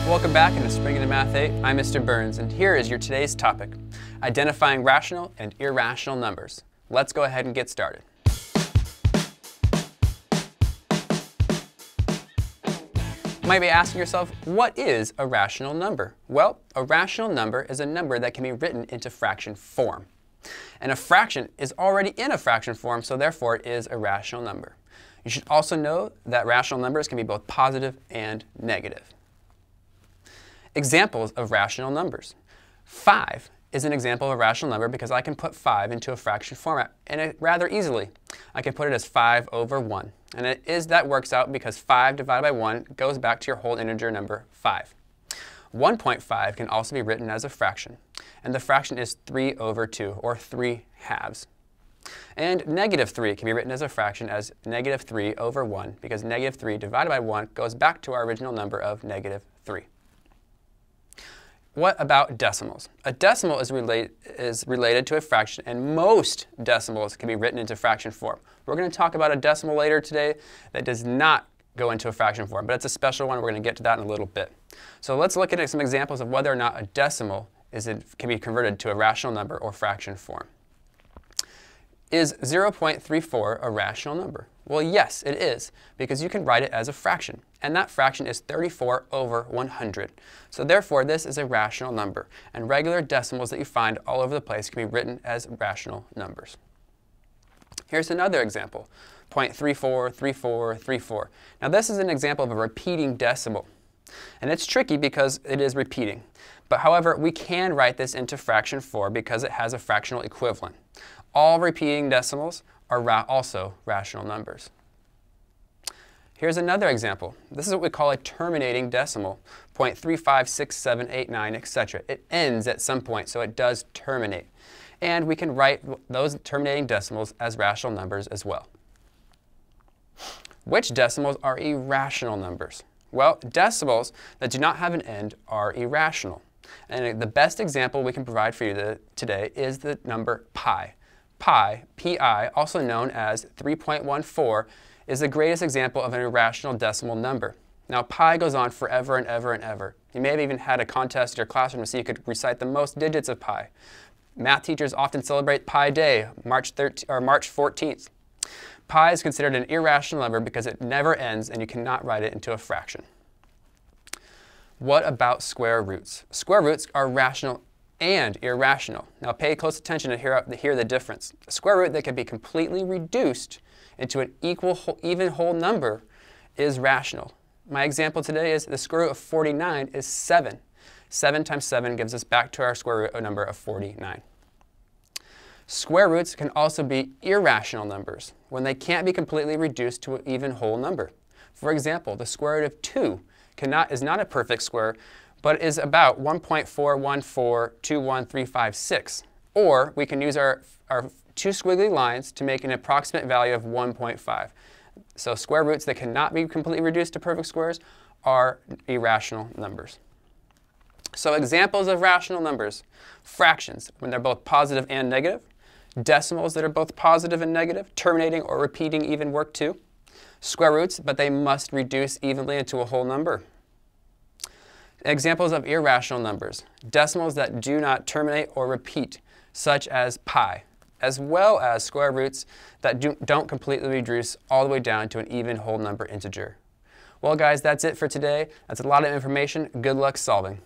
Welcome back into Spring into Math 8. I'm Mr. Burns, and here is your today's topic, identifying rational and irrational numbers. Let's go ahead and get started. You might be asking yourself, what is a rational number? Well, a rational number is a number that can be written into fraction form. And a fraction is already in a fraction form, so therefore it is a rational number. You should also know that rational numbers can be both positive and negative. Examples of rational numbers. 5 is an example of a rational number because I can put 5 into a fraction format rather easily. I can put it as 5 over 1. And that works out because 5 divided by 1 goes back to your whole integer number 5. 1.5 can also be written as a fraction. And the fraction is 3 over 2, or 3 halves. And negative 3 can be written as a fraction as negative 3 over 1 because negative 3 divided by 1 goes back to our original number of negative 3. What about decimals? A decimal is related to a fraction, and most decimals can be written into fraction form. We're going to talk about a decimal later today that does not go into a fraction form, but it's a special one. We're going to get to that in a little bit. So let's look at some examples of whether or not a decimal can be converted to a rational number or fraction form. Is 0.34 a rational number? Well, yes, it is, because you can write it as a fraction, and that fraction is 34 over 100. So therefore, this is a rational number, and regular decimals that you find all over the place can be written as rational numbers. Here's another example, 0.343434. Now this is an example of a repeating decimal, and it's tricky because it is repeating. But however, we can write this into fraction form because it has a fractional equivalent. All repeating decimals are also rational numbers. Here's another example. This is what we call a terminating decimal, 0.356789, etc. It ends at some point, so it does terminate. And we can write those terminating decimals as rational numbers as well. Which decimals are irrational numbers? Well, decimals that do not have an end are irrational. And the best example we can provide for you today is the number pi. Pi, Pi, also known as 3.14, is the greatest example of an irrational decimal number. Now, pi goes on forever and ever and ever. You may have even had a contest in your classroom to see you could recite the most digits of pi. Math teachers often celebrate Pi Day, March 14th. Pi is considered an irrational number because it never ends and you cannot write it into a fraction. What about square roots? Square roots are rational and irrational. Now pay close attention to hear the difference. A square root that can be completely reduced into an even whole number is rational. My example today is the square root of 49 is 7. 7 times 7 gives us back to our square root number of 49. Square roots can also be irrational numbers when they can't be completely reduced to an even whole number. For example, the square root of 2 is not a perfect square, but is about 1.41421356. Or we can use our two squiggly lines to make an approximate value of 1.5. So square roots that cannot be completely reduced to perfect squares are irrational numbers. So examples of rational numbers: fractions, when they're both positive and negative; decimals that are both positive and negative, terminating or repeating even work too; square roots, but they must reduce evenly into a whole number. Examples of irrational numbers: decimals that do not terminate or repeat, such as pi, as well as square roots that don't completely reduce all the way down to an even whole number integer. Well guys, that's it for today. That's a lot of information. Good luck solving.